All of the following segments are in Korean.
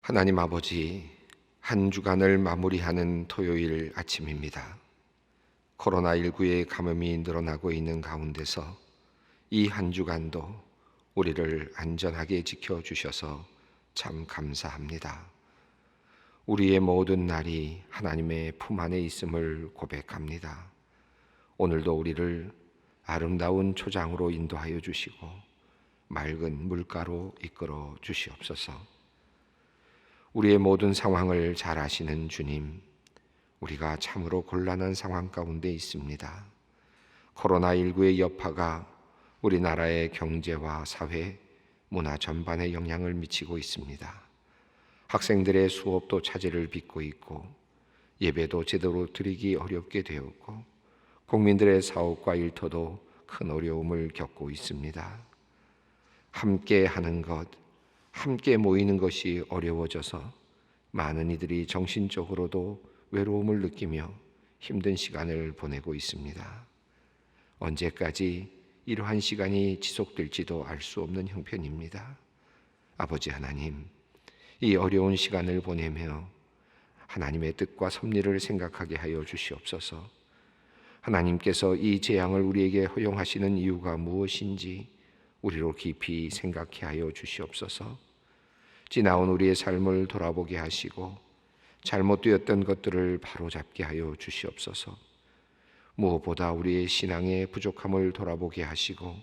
하나님 아버지, 한 주간을 마무리하는 토요일 아침입니다. 코로나19의 감염이 늘어나고 있는 가운데서 이 한 주간도 우리를 안전하게 지켜주셔서 참 감사합니다. 우리의 모든 날이 하나님의 품 안에 있음을 고백합니다. 오늘도 우리를 아름다운 초장으로 인도하여 주시고 맑은 물가로 이끌어 주시옵소서. 우리의 모든 상황을 잘 아시는 주님, 우리가 참으로 곤란한 상황 가운데 있습니다. 코로나19의 여파가 우리나라의 경제와 사회, 문화 전반에 영향을 미치고 있습니다. 학생들의 수업도 차질을 빚고 있고 예배도 제대로 드리기 어렵게 되었고 국민들의 사업과 일터도 큰 어려움을 겪고 있습니다. 함께 하는 것, 함께 모이는 것이 어려워져서 많은 이들이 정신적으로도 외로움을 느끼며 힘든 시간을 보내고 있습니다. 언제까지 이러한 시간이 지속될지도 알 수 없는 형편입니다. 아버지 하나님, 이 어려운 시간을 보내며 하나님의 뜻과 섭리를 생각하게 하여 주시옵소서. 하나님께서 이 재앙을 우리에게 허용하시는 이유가 무엇인지 우리로 깊이 생각해 하여 주시옵소서. 지나온 우리의 삶을 돌아보게 하시고 잘못되었던 것들을 바로잡게 하여 주시옵소서. 무엇보다 우리의 신앙의 부족함을 돌아보게 하시고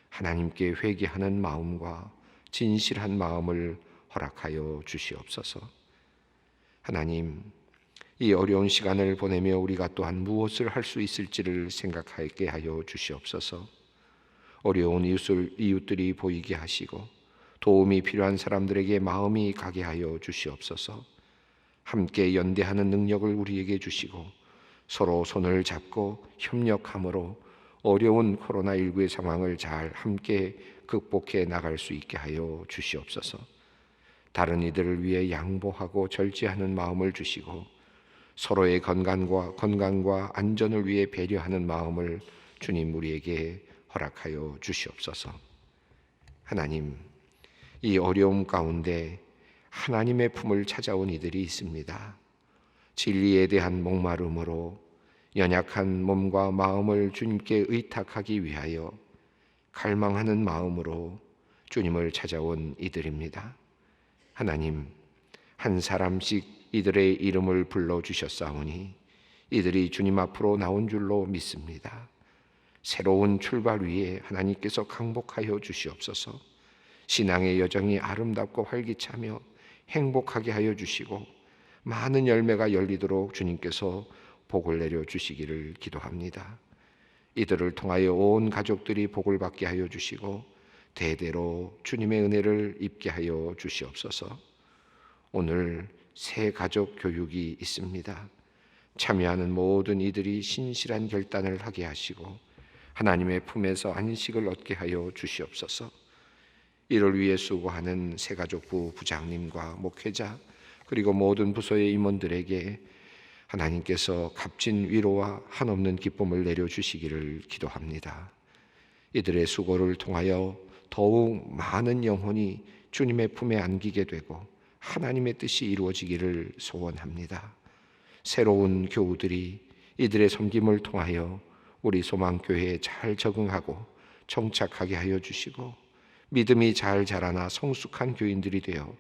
하나님께 회개하는 마음과 진실한 마음을 허락하여 주시옵소서. 하나님, 이 어려운 시간을 보내며 우리가 또한 무엇을 할 수 있을지를 생각하게 하여 주시옵소서. 어려운 이웃들이 보이게 하시고 도움이 필요한 사람들에게 마음이 가게 하여 주시옵소서. 함께 연대하는 능력을 우리에게 주시고 서로 손을 잡고 협력함으로 어려운 코로나19의 상황을 잘 함께 극복해 나갈 수 있게 하여 주시옵소서. 다른 이들을 위해 양보하고 절제하는 마음을 주시고 서로의 건강과 안전을 위해 배려하는 마음을 주님 우리에게 허락하여 주시옵소서. 하나님, 이 어려움 가운데 하나님의 품을 찾아온 이들이 있습니다. 진리에 대한 목마름으로 연약한 몸과 마음을 주님께 의탁하기 위하여 갈망하는 마음으로 주님을 찾아온 이들입니다. 하나님, 한 사람씩 이들의 이름을 불러주셨사오니 이들이 주님 앞으로 나온 줄로 믿습니다. 새로운 출발 위에 하나님께서 강복하여 주시옵소서. 신앙의 여정이 아름답고 활기차며 행복하게 하여 주시고 많은 열매가 열리도록 주님께서 복을 내려 주시기를 기도합니다. 이들을 통하여 온 가족들이 복을 받게 하여 주시고 대대로 주님의 은혜를 입게 하여 주시옵소서. 오늘 새 가족 교육이 있습니다. 참여하는 모든 이들이 신실한 결단을 하게 하시고 하나님의 품에서 안식을 얻게 하여 주시옵소서. 이를 위해 수고하는 새가족부 부장님과 목회자 그리고 모든 부서의 임원들에게 하나님께서 값진 위로와 한없는 기쁨을 내려주시기를 기도합니다. 이들의 수고를 통하여 더욱 많은 영혼이 주님의 품에 안기게 되고 하나님의 뜻이 이루어지기를 소원합니다. 새로운 교우들이 이들의 섬김을 통하여 우리 소망교회에 잘 적응하고 정착하게 하여 주시고 믿음이 잘 자라나 성숙한 교인들이 되어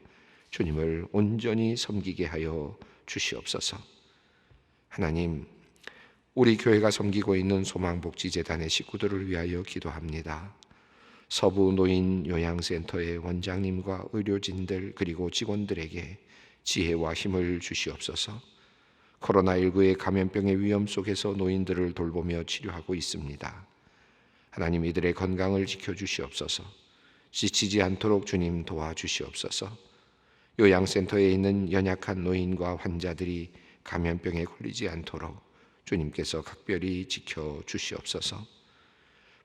주님을 온전히 섬기게 하여 주시옵소서. 하나님, 우리 교회가 섬기고 있는 소망복지재단의 식구들을 위하여 기도합니다. 서부 노인 요양센터의 원장님과 의료진들 그리고 직원들에게 지혜와 힘을 주시옵소서. 코로나19의 감염병의 위험 속에서 노인들을 돌보며 치료하고 있습니다. 하나님, 이들의 건강을 지켜주시옵소서. 지치지 않도록 주님 도와주시옵소서. 요양센터에 있는 연약한 노인과 환자들이 감염병에 걸리지 않도록 주님께서 각별히 지켜주시옵소서.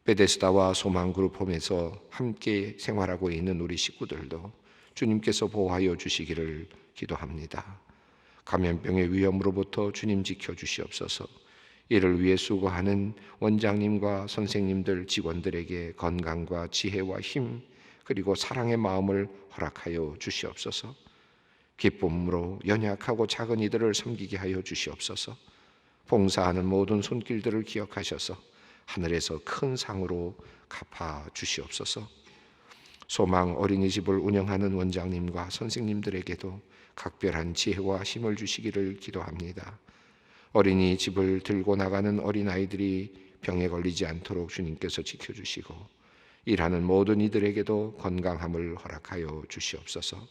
베데스다와 소망그룹 홈에서 함께 생활하고 있는 우리 식구들도 주님께서 보호하여 주시기를 기도합니다. 감염병의 위험으로부터 주님 지켜주시옵소서. 이를 위해 수고하는 원장님과 선생님들, 직원들에게 건강과 지혜와 힘 그리고 사랑의 마음을 허락하여 주시옵소서. 기쁨으로 연약하고 작은 이들을 섬기게 하여 주시옵소서. 봉사하는 모든 손길들을 기억하셔서 하늘에서 큰 상으로 갚아 주시옵소서. 소망 어린이집을 운영하는 원장님과 선생님들에게도 각별한 지혜와 힘을 주시기를 기도합니다. 어린이집을 들고 나가는 어린아이들이 병에 걸리지 않도록 주님께서 지켜주시고 일하는 모든 이들에게도 건강함을 허락하여 주시옵소서.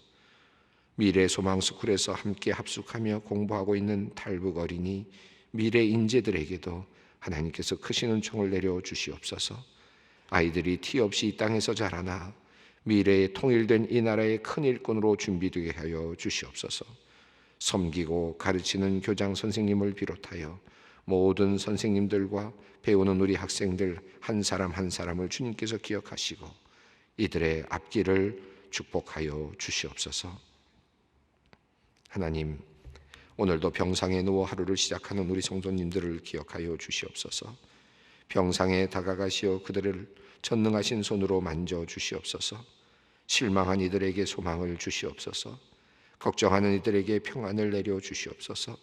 미래 소망 스쿨에서 함께 합숙하며 공부하고 있는 탈북 어린이 미래 인재들에게도 하나님께서 크신 은총을 내려 주시옵소서. 아이들이 티 없이 이 땅에서 자라나 미래에 통일된 이 나라의 큰 일꾼으로 준비되게 하여 주시옵소서. 섬기고 가르치는 교장 선생님을 비롯하여 모든 선생님들과 배우는 우리 학생들 한 사람 한 사람을 주님께서 기억하시고 이들의 앞길을 축복하여 주시옵소서. 하나님, 오늘도 병상에 누워 하루를 시작하는 우리 성도님들을 기억하여 주시옵소서. 병상에 다가가시어 그들을 전능하신 손으로 만져 주시옵소서. 실망한 이들에게 소망을 주시옵소서. 걱정하는 이들에게 평안을 내려 주시옵소서.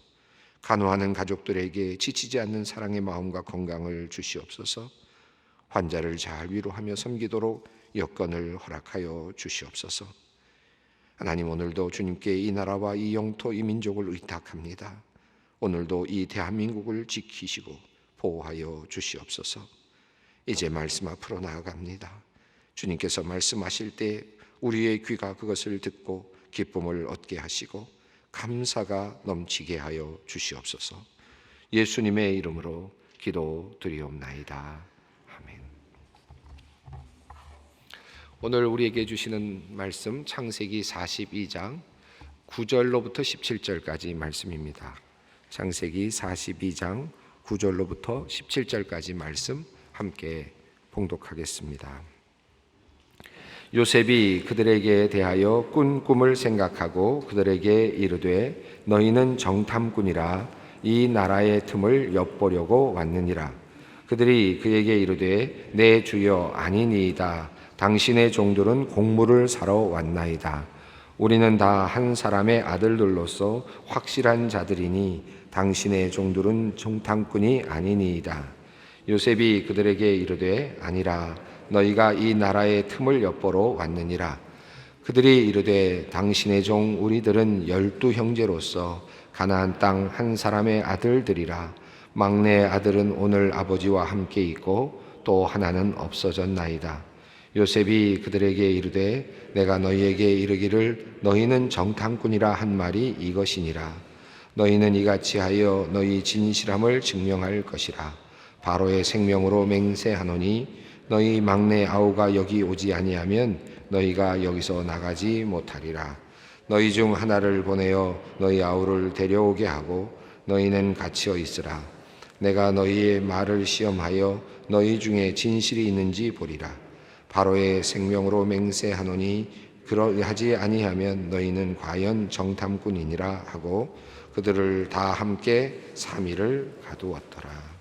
간호하는 가족들에게 지치지 않는 사랑의 마음과 건강을 주시옵소서. 환자를 잘 위로하며 섬기도록 여건을 허락하여 주시옵소서. 하나님, 오늘도 주님께 이 나라와 이 영토 이 민족을 의탁합니다. 오늘도 이 대한민국을 지키시고 보호하여 주시옵소서. 이제 말씀 앞으로 나아갑니다. 주님께서 말씀하실 때 우리의 귀가 그것을 듣고 기쁨을 얻게 하시고 감사가 넘치게 하여 주시옵소서. 예수님의 이름으로 기도드리옵나이다. 아멘. 오늘 우리에게 주시는 말씀 창세기 42장 9절로부터 17절까지 말씀입니다. 창세기 42장 9절로부터 17절까지 말씀 함께 봉독하겠습니다. 요셉이 그들에게 대하여 꾼 꿈을 생각하고 그들에게 이르되 너희는 정탐꾼이라 이 나라의 틈을 엿보려고 왔느니라. 그들이 그에게 이르되 내 주여 아니니이다. 당신의 종들은 곡물을 사러 왔나이다. 우리는 다 한 사람의 아들들로서 확실한 자들이니 당신의 종들은 정탐꾼이 아니니이다. 요셉이 그들에게 이르되 아니라 너희가 이 나라의 틈을 엿보러 왔느니라. 그들이 이르되 당신의 종 우리들은 12 형제로서 가나안 땅 한 사람의 아들들이라. 막내 아들은 오늘 아버지와 함께 있고 또 하나는 없어졌나이다. 요셉이 그들에게 이르되 내가 너희에게 이르기를 너희는 정탐꾼이라 한 말이 이것이니라. 너희는 이같이 하여 너희 진실함을 증명할 것이라. 바로의 생명으로 맹세하노니 너희 막내 아우가 여기 오지 아니하면 너희가 여기서 나가지 못하리라. 너희 중 하나를 보내어 너희 아우를 데려오게 하고 너희는 갇혀 있으라. 내가 너희의 말을 시험하여 너희 중에 진실이 있는지 보리라. 바로의 생명으로 맹세하노니 그러하지 아니하면 너희는 과연 정탐꾼이니라 하고 그들을 다 함께 3일을 가두었더라.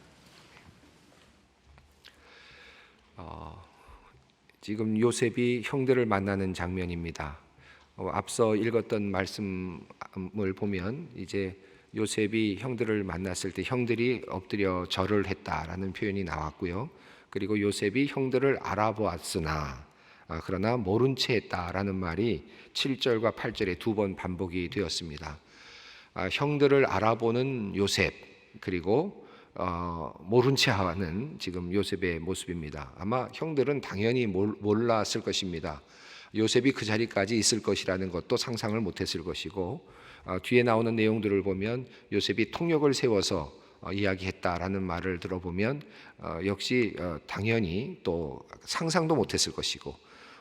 지금 요셉이 형들을 만나는 장면입니다. 앞서 읽었던 말씀을 보면 이제 요셉이 형들을 만났을 때 형들이 엎드려 절을 했다라는 표현이 나왔고요. 그리고 요셉이 형들을 알아보았으나 그러나 모른 채 했다라는 말이 7절과 8절에 2번 반복이 되었습니다. 형들을 알아보는 요셉 그리고 모른 채 하는 지금 요셉의 모습입니다. 아마 형들은 당연히 몰랐을 것입니다. 요셉이 그 자리까지 있을 것이라는 것도 상상을 못했을 것이고 뒤에 나오는 내용들을 보면 요셉이 통역을 세워서 이야기했다라는 말을 들어보면 역시 당연히 또 상상도 못했을 것이고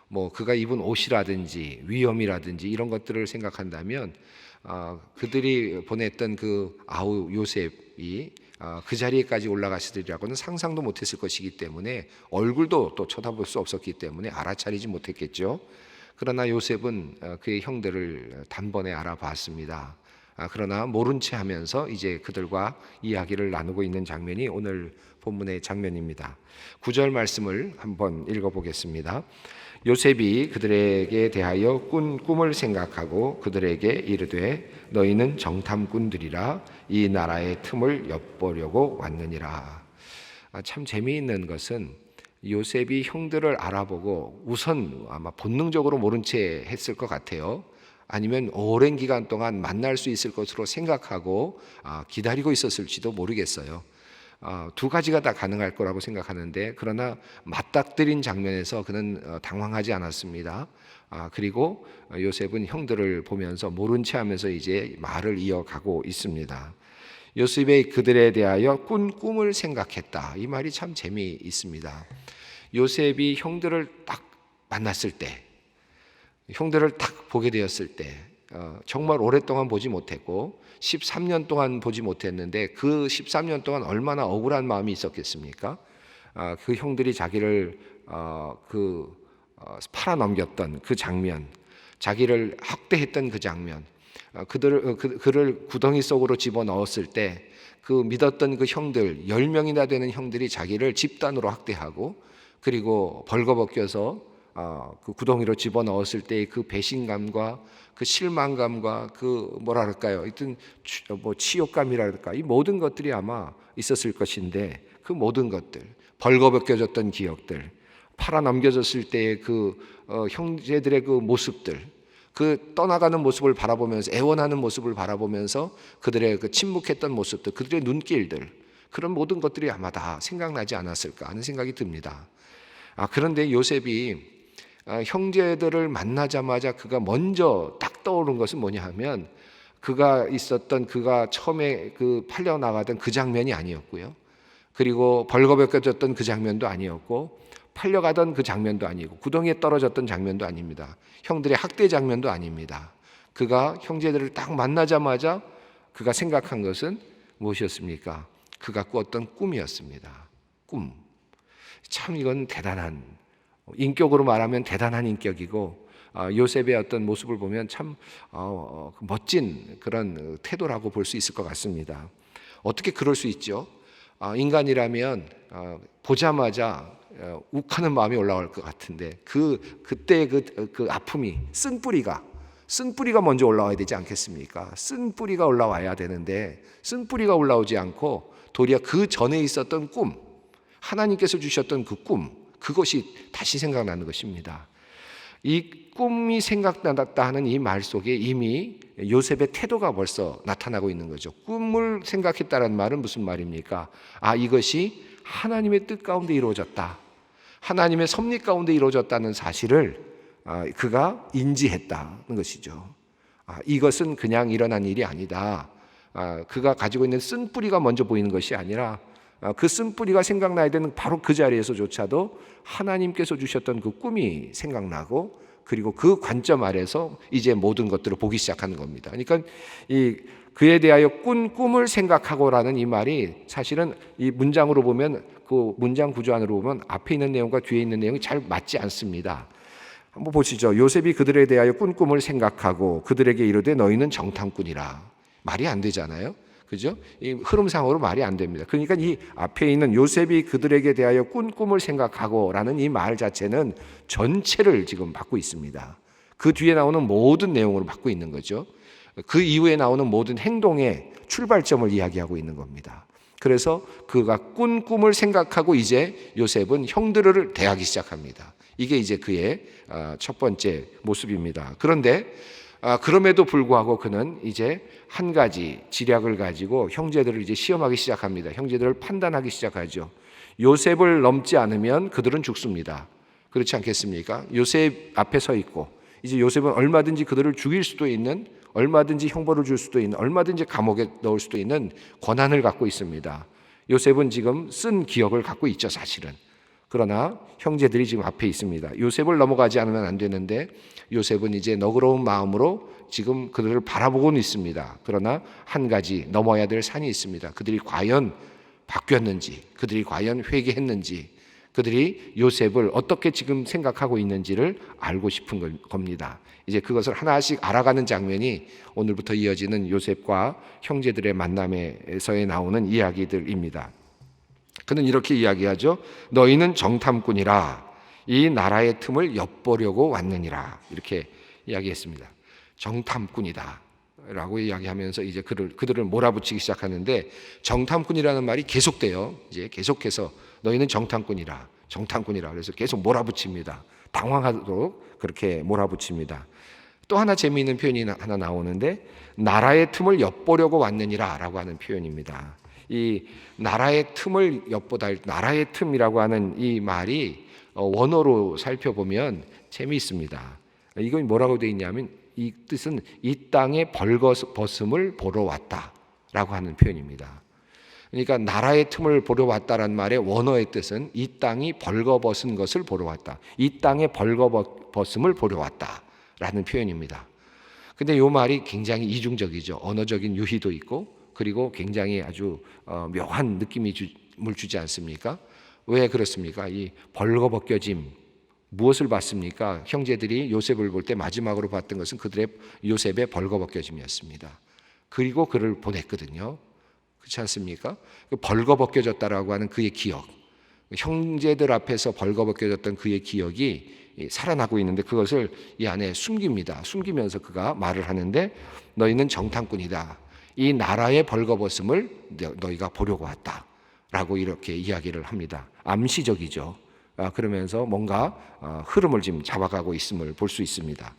뭐 그가 입은 옷이라든지 위험이라든지 이런 것들을 생각한다면 그들이 보냈던 그 아우 요셉이 그 자리에까지 올라가시리라고는 상상도 못했을 것이기 때문에 얼굴도 또 쳐다볼 수 없었기 때문에 알아차리지 못했겠죠. 그러나 요셉은 그의 형들을 단번에 알아봤습니다. 그러나 모른 채 하면서 이제 그들과 이야기를 나누고 있는 장면이 오늘 본문의 장면입니다. 9절 말씀을 한번 읽어보겠습니다. 요셉이 그들에게 대하여 꾼 꿈을 생각하고 그들에게 이르되 너희는 정탐꾼들이라 이 나라의 틈을 엿보려고 왔느니라. 참 재미있는 것은 요셉이 형들을 알아보고 우선 아마 본능적으로 모른 채 했을 것 같아요. 아니면 오랜 기간 동안 만날 수 있을 것으로 생각하고 기다리고 있었을지도 모르겠어요. 두 가지가 다 가능할 거라고 생각하는데, 그러나 맞닥뜨린 장면에서 그는 당황하지 않았습니다. 그리고 요셉은 형들을 보면서 모른 채 하면서 이제 말을 이어가고 있습니다. 요셉이 그들에 대하여 꾼 꿈을 생각했다. 이 말이 참 재미있습니다. 요셉이 형들을 딱 만났을 때, 형들을 딱 보게 되었을 때, 정말 오랫동안 보지 못했고 13년 동안 보지 못했는데 그 13년 동안 얼마나 억울한 마음이 있었겠습니까? 그 형들이 자기를 팔아넘겼던 그 장면, 자기를 학대했던 그 장면, 그를 구덩이 속으로 집어넣었을 때 그 믿었던 그 형들 10명이나 되는 형들이 자기를 집단으로 학대하고 그리고 벌거벗겨서 그 구덩이로 집어넣었을 때의 그 배신감과 그 실망감과 그 뭐랄까요, 하여튼 치욕감이랄까, 이 모든 것들이 아마 있었을 것인데, 그 모든 것들, 벌거벗겨졌던 기억들, 팔아넘겨졌을 때의 그 형제들의 그 모습들, 그 떠나가는 모습을 바라보면서, 애원하는 모습을 바라보면서 그들의 그 침묵했던 모습들, 그들의 눈길들, 그런 모든 것들이 아마 다 생각나지 않았을까 하는 생각이 듭니다. 그런데 요셉이 형제들을 만나자마자 그가 먼저 딱 떠오른 것은 뭐냐 하면, 그가 처음에 그 팔려나가던 그 장면이 아니었고요, 그리고 벌거벗겨졌던 그 장면도 아니었고, 팔려가던 그 장면도 아니고, 구덩이에 떨어졌던 장면도 아닙니다. 형들의 학대 장면도 아닙니다. 그가 형제들을 딱 만나자마자 그가 생각한 것은 무엇이었습니까? 그가 꾸었던 꿈이었습니다. 꿈. 참 이건 대단한, 인격으로 말하면 대단한 인격이고, 요셉의 어떤 모습을 보면 참 멋진 그런 태도라고 볼 수 있을 것 같습니다. 어떻게 그럴 수 있죠? 인간이라면 보자마자 욱하는 마음이 올라올 것 같은데, 그때 그 아픔이, 쓴뿌리가 먼저 올라와야 되지 않겠습니까? 쓴뿌리가 올라와야 되는데 쓴뿌리가 올라오지 않고 도리어 그 전에 있었던 꿈, 하나님께서 주셨던 그 꿈, 그것이 다시 생각나는 것입니다. 이 꿈이 생각났다 하는 이 말 속에 이미 요셉의 태도가 벌써 나타나고 있는 거죠. 꿈을 생각했다는 말은 무슨 말입니까? 이것이 하나님의 뜻 가운데 이루어졌다, 하나님의 섭리 가운데 이루어졌다는 사실을 그가 인지했다는 것이죠. 이것은 그냥 일어난 일이 아니다. 그가 가지고 있는 쓴뿌리가 먼저 보이는 것이 아니라 그 쓴뿌리가 생각나야 되는 바로 그 자리에서조차도 하나님께서 주셨던 그 꿈이 생각나고, 그리고 그 관점 아래서 이제 모든 것들을 보기 시작하는 겁니다. 그러니까 그에 대하여 꾼 꿈을 생각하고라는 이 말이 사실은 이 문장으로 보면, 그 문장 구조 안으로 보면 앞에 있는 내용과 뒤에 있는 내용이 잘 맞지 않습니다. 한번 보시죠. 요셉이 그들에 대하여 꾼 꿈을 생각하고 그들에게 이르되 너희는 정탐꾼이라. 말이 안 되잖아요. 그죠? 이 흐름상으로 말이 안 됩니다. 그러니까 이 앞에 있는 요셉이 그들에게 대하여 꾼 꿈을 생각하고 라는 이 말 자체는 전체를 지금 받고 있습니다. 그 뒤에 나오는 모든 내용으로 받고 있는 거죠. 그 이후에 나오는 모든 행동의 출발점을 이야기하고 있는 겁니다. 그래서 그가 꾼 꿈을 생각하고 이제 요셉은 형들을 대하기 시작합니다. 이게 이제 그의 첫 번째 모습입니다. 그런데 그럼에도 불구하고 그는 이제 한 가지 지략을 가지고 형제들을 이제 시험하기 시작합니다. 형제들을 판단하기 시작하죠. 요셉을 넘지 않으면 그들은 죽습니다. 그렇지 않겠습니까? 요셉 앞에 서 있고, 이제 요셉은 얼마든지 그들을 죽일 수도 있는, 얼마든지 형벌을 줄 수도 있는, 얼마든지 감옥에 넣을 수도 있는 권한을 갖고 있습니다. 요셉은 지금 쓴 기억을 갖고 있죠, 사실은. 그러나 형제들이 지금 앞에 있습니다. 요셉을 넘어가지 않으면 안 되는데 요셉은 이제 너그러운 마음으로 지금 그들을 바라보고는 있습니다. 그러나 한 가지 넘어야 될 산이 있습니다. 그들이 과연 바뀌었는지, 그들이 과연 회개했는지, 그들이 요셉을 어떻게 지금 생각하고 있는지를 알고 싶은 겁니다. 이제 그것을 하나씩 알아가는 장면이 오늘부터 이어지는 요셉과 형제들의 만남에서에 나오는 이야기들입니다. 그는 이렇게 이야기하죠. 너희는 정탐꾼이라 이 나라의 틈을 엿보려고 왔느니라 이렇게 이야기했습니다. 정탐꾼이다 라고 이야기하면서 이제 그들을 몰아붙이기 시작하는데, 정탐꾼이라는 말이 계속돼요. 이제 계속해서 너희는 정탐꾼이라 그래서 계속 몰아붙입니다. 당황하도록 그렇게 몰아붙입니다. 또 하나 재미있는 표현이 하나 나오는데, 나라의 틈을 엿보려고 왔느니라 라고 하는 표현입니다. 이 나라의 틈을 엿보다, 나라의 틈이라고 하는 이 말이 원어로 살펴보면 재미있습니다. 이건 뭐라고 되어 있냐면, 이 뜻은 이 땅의 벌거벗음을 보러 왔다라고 하는 표현입니다. 그러니까 나라의 틈을 보러 왔다라는 말의 원어의 뜻은 이 땅이 벌거벗은 것을 보러 왔다, 이 땅의 벌거벗음을 보러 왔다라는 표현입니다. 근데 이 말이 굉장히 이중적이죠. 언어적인 유희도 있고, 그리고 굉장히 아주 묘한 느낌을 주지 않습니까? 왜 그렇습니까? 이 벌거벗겨짐, 무엇을 봤습니까? 형제들이 요셉을 볼 때 마지막으로 봤던 것은 요셉의 벌거벗겨짐이었습니다. 그리고 그를 보냈거든요. 그렇지 않습니까? 벌거벗겨졌다라고 하는 그의 기억, 형제들 앞에서 벌거벗겨졌던 그의 기억이 살아나고 있는데, 그것을 이 안에 숨깁니다. 숨기면서 그가 말을 하는데, 너희는 정탐꾼이다, 이 나라의 벌거벗음을 너희가 보려고 왔다 라고 이렇게 이야기를 합니다. 암시적이죠. 그러면서 뭔가 흐름을 지금 잡아가고 있음을 볼 수 있습니다.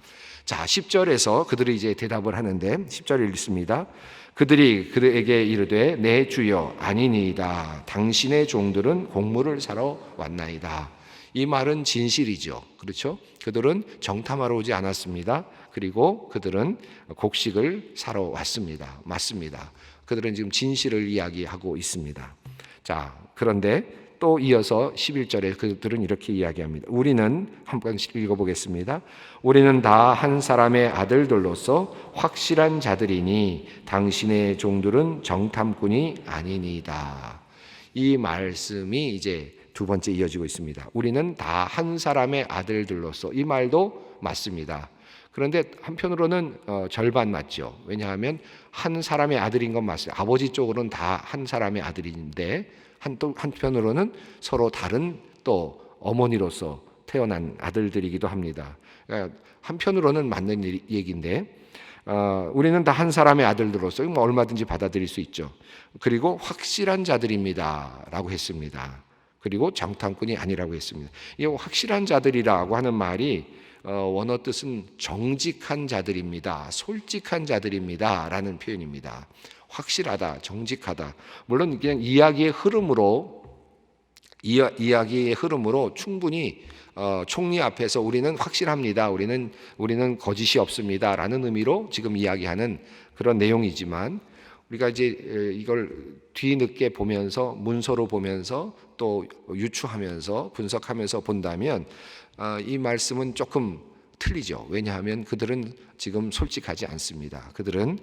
자, 10절에서 그들이 이제 대답을 하는데, 10절을 읽습니다. 그들이 그에게 이르되 내 주여 아니니이다, 당신의 종들은 곡물을 사러 왔나이다. 이 말은 진실이죠. 그렇죠? 그들은 정탐하러 오지 않았습니다. 그리고 그들은 곡식을 사러 왔습니다. 맞습니다. 그들은 지금 진실을 이야기하고 있습니다. 자, 그런데 또 이어서 11절에 그들은 이렇게 이야기합니다. 우리는 한번 읽어보겠습니다. 우리는 다 한 사람의 아들들로서 확실한 자들이니 당신의 종들은 정탐꾼이 아니니이다. 이 말씀이 이제 두 번째 이어지고 있습니다. 우리는 다 한 사람의 아들들로서, 이 말도 맞습니다. 그런데 한편으로는 절반 맞죠. 왜냐하면 한 사람의 아들인 건 맞어요. 아버지 쪽으로는 다 한 사람의 아들인데, 한편으로는 서로 다른 또 어머니로서 태어난 아들들이기도 합니다. 그러니까 한편으로는 맞는 얘기인데, 우리는 다 한 사람의 아들들로서 뭐 얼마든지 받아들일 수 있죠. 그리고 확실한 자들입니다 라고 했습니다. 그리고 정탐꾼이 아니라고 했습니다. 이 확실한 자들이라고 하는 말이 원어 뜻은 정직한 자들입니다, 솔직한 자들입니다 라는 표현입니다. 확실하다, 정직하다. 물론 그냥 이야기의 흐름으로 충분히 총리 앞에서 우리는 확실합니다, 우리는 거짓이 없습니다 라는 의미로 지금 이야기하는 그런 내용이지만, 우리가 이제 이걸 뒤늦게 보면서, 문서로 보면서 또 유추하면서 분석하면서 본다면 이 말씀은 조금 틀리죠. 왜냐하면 그들은 지금 솔직하지 않습니다. 그들은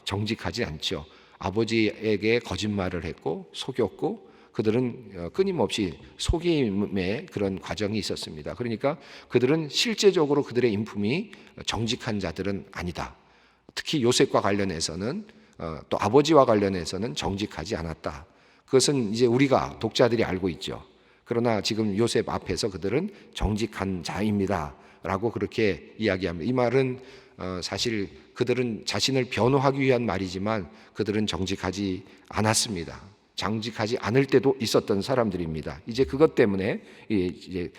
정직하지 않죠. 아버지에게 거짓말을 했고 속였고, 그들은 끊임없이 속임의 그런 과정이 있었습니다. 그러니까 그들은 실제적으로 그들의 인품이 정직한 자들은 아니다. 특히 요셉과 관련해서는, 또 아버지와 관련해서는 정직하지 않았다. 그것은 이제 우리가 독자들이 알고 있죠. 그러나 지금 요셉 앞에서 그들은 정직한 자입니다 라고 그렇게 이야기합니다. 이 말은 사실 그들은 자신을 변호하기 위한 말이지만 그들은 정직하지 않았습니다. 정직하지 않을 때도 있었던 사람들입니다. 이제 그것 때문에 이제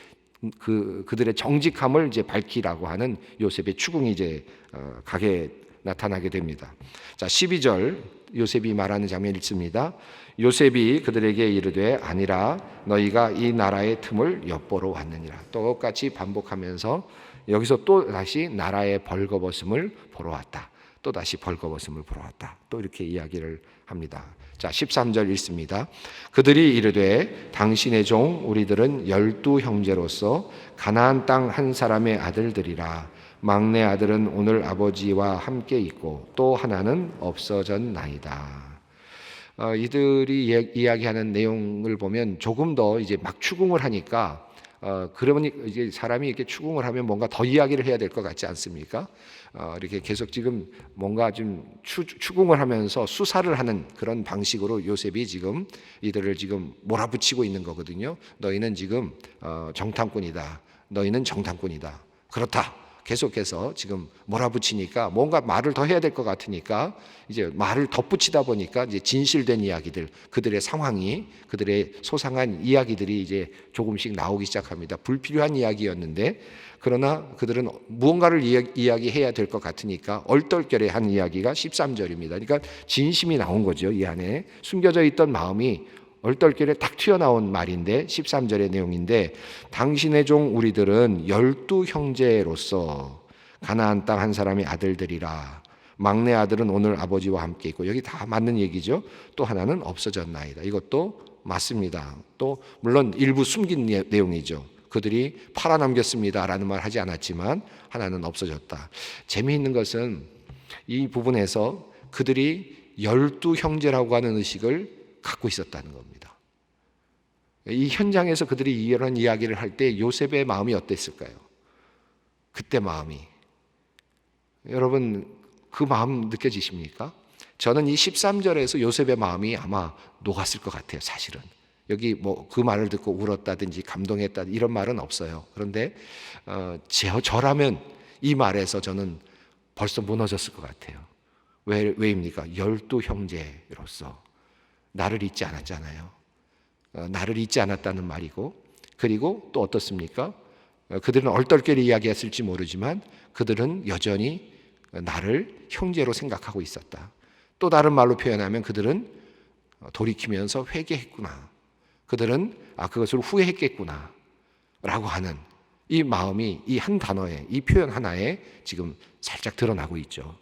그들의 정직함을 이제 밝히라고 하는 요셉의 추궁이 이제 나타나게 됩니다. 자, 12절 요셉이 말하는 장면이 있습니다. 요셉이 그들에게 이르되 아니라 너희가 이 나라의 틈을 엿보러 왔느니라. 똑같이 반복하면서 여기서 또 다시 나라의 벌거벗음을 보러 왔다, 또 다시 벌거벗음을 보러 왔다, 또 이렇게 이야기를 합니다. 자, 13절 읽습니다. 그들이 이르되 당신의 종 우리들은 12 형제로서 가나안 땅 한 사람의 아들들이라. 막내 아들은 오늘 아버지와 함께 있고 또 하나는 없어졌나이다. 이들이 이야기하는 내용을 보면 조금 더 이제 막 추궁을 하니까 그러면 이제 사람이 이렇게 추궁을 하면 뭔가 더 이야기를 해야 될 것 같지 않습니까? 이렇게 계속 지금 뭔가 좀 추궁을 하면서 수사를 하는 그런 방식으로 요셉이 지금 이들을 지금 몰아붙이고 있는 거거든요. 너희는 지금 정탐꾼이다. 너희는 정탐꾼이다. 그렇다. 계속해서 지금 몰아붙이니까 뭔가 말을 더 해야 될 것 같으니까 이제 말을 덧붙이다 보니까 이제 진실된 이야기들, 그들의 상황이, 그들의 소상한 이야기들이 이제 조금씩 나오기 시작합니다. 불필요한 이야기였는데 그러나 그들은 무언가를 이야기해야 될 것 같으니까 얼떨결에 한 이야기가 13절입니다. 그러니까 진심이 나온 거죠. 이 안에 숨겨져 있던 마음이 얼떨결에 딱 튀어나온 말인데 13절의 내용인데 당신의 종 우리들은 12 형제로서 가나안 땅 한 사람의 아들들이라 막내 아들은 오늘 아버지와 함께 있고 여기 다 맞는 얘기죠. 또 하나는 없어졌나이다. 이것도 맞습니다. 또 물론 일부 숨긴 내용이죠. 그들이 팔아넘겼습니다라는 말 하지 않았지만 하나는 없어졌다. 재미있는 것은 이 부분에서 그들이 12 형제라고 하는 의식을 갖고 있었다는 겁니다. 이 현장에서 그들이 이런 이야기를 할 때 요셉의 마음이 어땠을까요? 그때 마음이. 여러분 그 마음 느껴지십니까? 저는 이 13절에서 요셉의 마음이 아마 녹았을 것 같아요. 사실은. 여기 뭐 그 말을 듣고 울었다든지 감동했다 이런 말은 없어요. 그런데 저라면 이 말에서 저는 벌써 무너졌을 것 같아요. 왜입니까? 12 형제로서 나를 잊지 않았잖아요. 나를 잊지 않았다는 말이고 그리고 또 어떻습니까? 그들은 얼떨결에 이야기했을지 모르지만 그들은 여전히 나를 형제로 생각하고 있었다. 또 다른 말로 표현하면 그들은 돌이키면서 회개했구나. 그들은 그것을 후회했겠구나 라고 하는 이 마음이 이 한 단어에 이 표현 하나에 지금 살짝 드러나고 있죠.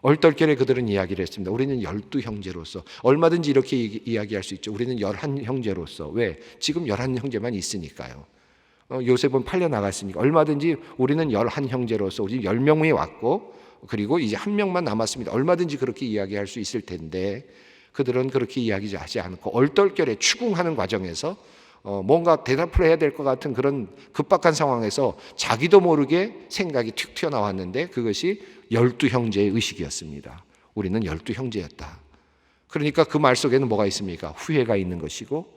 얼떨결에 그들은 이야기를 했습니다. 우리는 12 형제로서 얼마든지 이렇게 이야기할 수 있죠. 우리는 11 형제로서. 왜? 지금 11 형제만 있으니까요. 요셉은 팔려나갔으니까 얼마든지 우리는 11 형제로서 우리 10명이 왔고 그리고 이제 한 명만 남았습니다. 얼마든지 그렇게 이야기할 수 있을 텐데 그들은 그렇게 이야기하지 않고 얼떨결에 추궁하는 과정에서 뭔가 대답을 해야 될 것 같은 그런 급박한 상황에서 자기도 모르게 생각이 툭 튀어나왔는데 그것이 12 형제의 의식이었습니다. 우리는 12 형제였다. 그러니까 그 말 속에는 뭐가 있습니까? 후회가 있는 것이고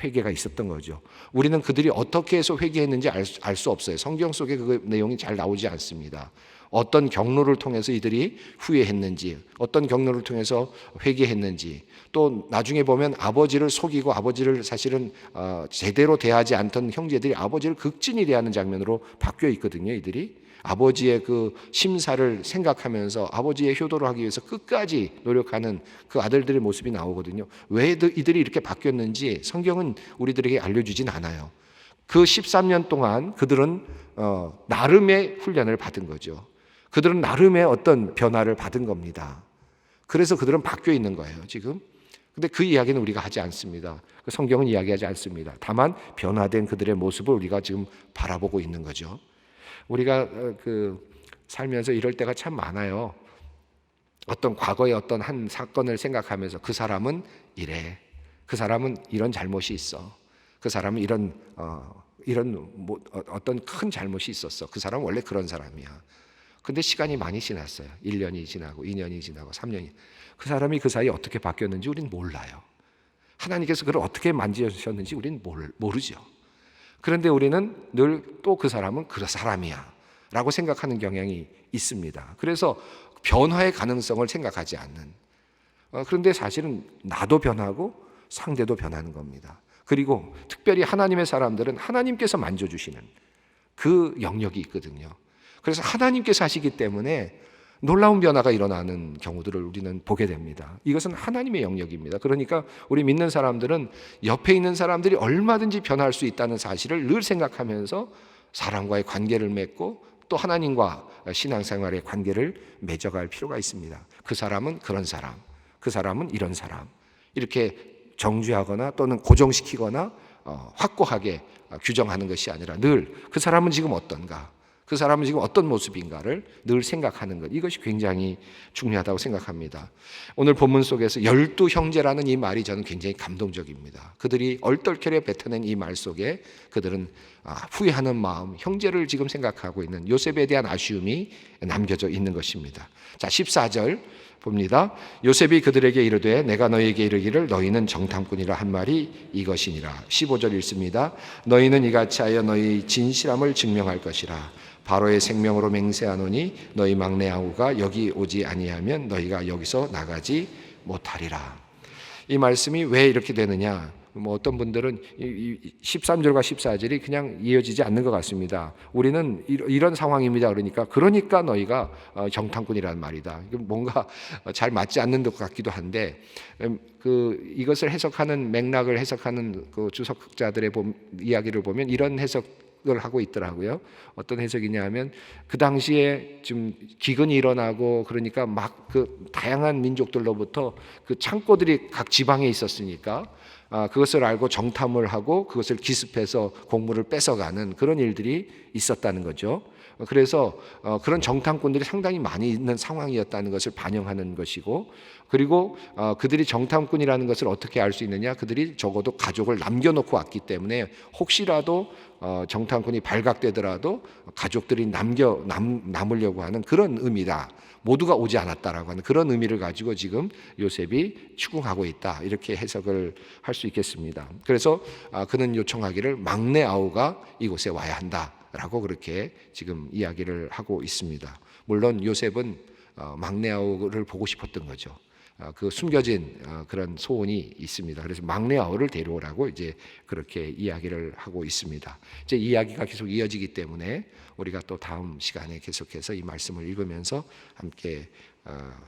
회개가 있었던 거죠. 우리는 그들이 어떻게 해서 회개했는지 알 수 없어요. 성경 속에 그 내용이 잘 나오지 않습니다. 어떤 경로를 통해서 이들이 후회했는지, 어떤 경로를 통해서 회개했는지, 또 나중에 보면 아버지를 속이고 아버지를 사실은 제대로 대하지 않던 형제들이 아버지를 극진히 대하는 장면으로 바뀌어 있거든요. 이들이 아버지의 그 심사를 생각하면서 아버지의 효도를 하기 위해서 끝까지 노력하는 그 아들들의 모습이 나오거든요. 왜 이들이 이렇게 바뀌었는지 성경은 우리들에게 알려주진 않아요. 그 13년 동안 그들은 나름의 훈련을 받은 거죠. 그들은 나름의 어떤 변화를 받은 겁니다. 그래서 그들은 바뀌어 있는 거예요, 지금. 근데 그 이야기는 우리가 하지 않습니다. 성경은 이야기하지 않습니다. 다만 변화된 그들의 모습을 우리가 지금 바라보고 있는 거죠. 우리가 살면서 이럴 때가 참 많아요. 어떤 과거의 어떤 한 사건을 생각하면서 그 사람은 이래, 그 사람은 이런 잘못이 있어, 그 사람은 이런 어떤 큰 잘못이 있었어, 그 사람은 원래 그런 사람이야. 근데 시간이 많이 지났어요. 1년이 지나고 2년이 지나고 3년이. 그 사람이 그 사이에 어떻게 바뀌었는지 우리는 몰라요. 하나님께서 그를 어떻게 만지셨는지 우리는 모르죠. 그런데 우리는 늘 또 그 사람은 그 사람이야 라고 생각하는 경향이 있습니다. 그래서 변화의 가능성을 생각하지 않는. 그런데 사실은 나도 변하고 상대도 변하는 겁니다. 그리고 특별히 하나님의 사람들은 하나님께서 만져주시는 그 영역이 있거든요. 그래서 하나님께서 하시기 때문에 놀라운 변화가 일어나는 경우들을 우리는 보게 됩니다. 이것은 하나님의 영역입니다. 그러니까 우리 믿는 사람들은 옆에 있는 사람들이 얼마든지 변할 수 있다는 사실을 늘 생각하면서 사람과의 관계를 맺고 또 하나님과 신앙생활의 관계를 맺어갈 필요가 있습니다. 그 사람은 그런 사람, 그 사람은 이런 사람, 이렇게 정죄하거나 또는 고정시키거나 확고하게 규정하는 것이 아니라 늘 그 사람은 지금 어떤가, 그 사람은 지금 어떤 모습인가를 늘 생각하는 것, 이것이 굉장히 중요하다고 생각합니다. 오늘 본문 속에서 12형제라는 이 말이 저는 굉장히 감동적입니다. 그들이 얼떨결에 뱉어낸 이 말 속에 그들은 후회하는 마음, 형제를 지금 생각하고 있는 요셉에 대한 아쉬움이 남겨져 있는 것입니다. 자, 14절 봅니다. 요셉이 그들에게 이르되 내가 너희에게 이르기를 너희는 정탐꾼이라 한 말이 이것이니라. 15절 읽습니다. 너희는 이같이 하여 너희 진실함을 증명할 것이라. 바로의 생명으로 맹세하노니 너희 막내 아우가 여기 오지 아니하면 너희가 여기서 나가지 못하리라. 이 말씀이 왜 이렇게 되느냐? 어떤 분들은 13절과 14절이 그냥 이어지지 않는 것 같습니다. 우리는 이런 상황입니다. 그러니까 너희가 정탐꾼이라는 말이다. 뭔가 잘 맞지 않는 것 같기도 한데, 이것을 해석하는 맥락을 해석하는 그 주석자들의 이야기를 보면 이런 해석을 하고 있더라고요. 어떤 해석이냐면 그 당시에 좀 기근이 일어나고 그러니까 막 그 다양한 민족들로부터 그 창고들이 각 지방에 있었으니까 그것을 알고 정탐을 하고 그것을 기습해서 곡물을 뺏어가는 그런 일들이 있었다는 거죠. 그래서 그런 정탐꾼들이 상당히 많이 있는 상황이었다는 것을 반영하는 것이고, 그리고 그들이 정탐꾼이라는 것을 어떻게 알 수 있느냐? 그들이 적어도 가족을 남겨놓고 왔기 때문에 혹시라도 정탐꾼이 발각되더라도 가족들이 남으려고 하는 그런 의미다. 모두가 오지 않았다라고 하는 그런 의미를 가지고 지금 요셉이 추궁하고 있다, 이렇게 해석을 할 수 있겠습니다. 그래서 그는 요청하기를 막내 아우가 이곳에 와야 한다라고 그렇게 지금 이야기를 하고 있습니다. 물론 요셉은 막내 아우를 보고 싶었던 거죠. 그 숨겨진 그런 소원이 있습니다. 그래서 막내 아우를 데려오라고 이제 그렇게 이야기를 하고 있습니다. 이제 이야기가 계속 이어지기 때문에 우리가 또 다음 시간에 계속해서 이 말씀을 읽으면서 함께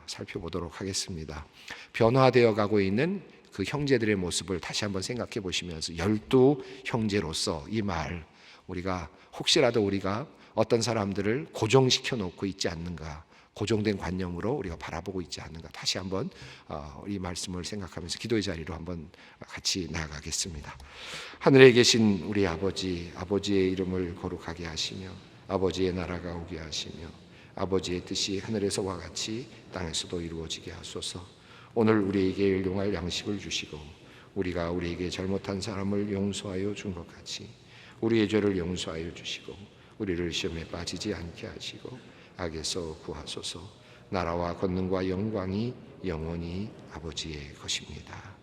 살펴보도록 하겠습니다. 변화되어 가고 있는 그 형제들의 모습을 다시 한번 생각해 보시면서 12형제로서 이 말, 우리가 혹시라도 우리가 어떤 사람들을 고정시켜 놓고 있지 않는가, 고정된 관념으로 우리가 바라보고 있지 않는가, 다시 한번 이 말씀을 생각하면서 기도의 자리로 한번 같이 나아가겠습니다. 하늘에 계신 우리 아버지, 아버지의 이름을 거룩하게 하시며 아버지의 나라가 오게 하시며 아버지의 뜻이 하늘에서와 같이 땅에서도 이루어지게 하소서. 오늘 우리에게 일용할 양식을 주시고 우리가 우리에게 잘못한 사람을 용서하여 준 것 같이 우리의 죄를 용서하여 주시고 우리를 시험에 빠지지 않게 하시고 악에서 구하소서. 나라와 권능과 영광이 영원히 아버지의 것입니다.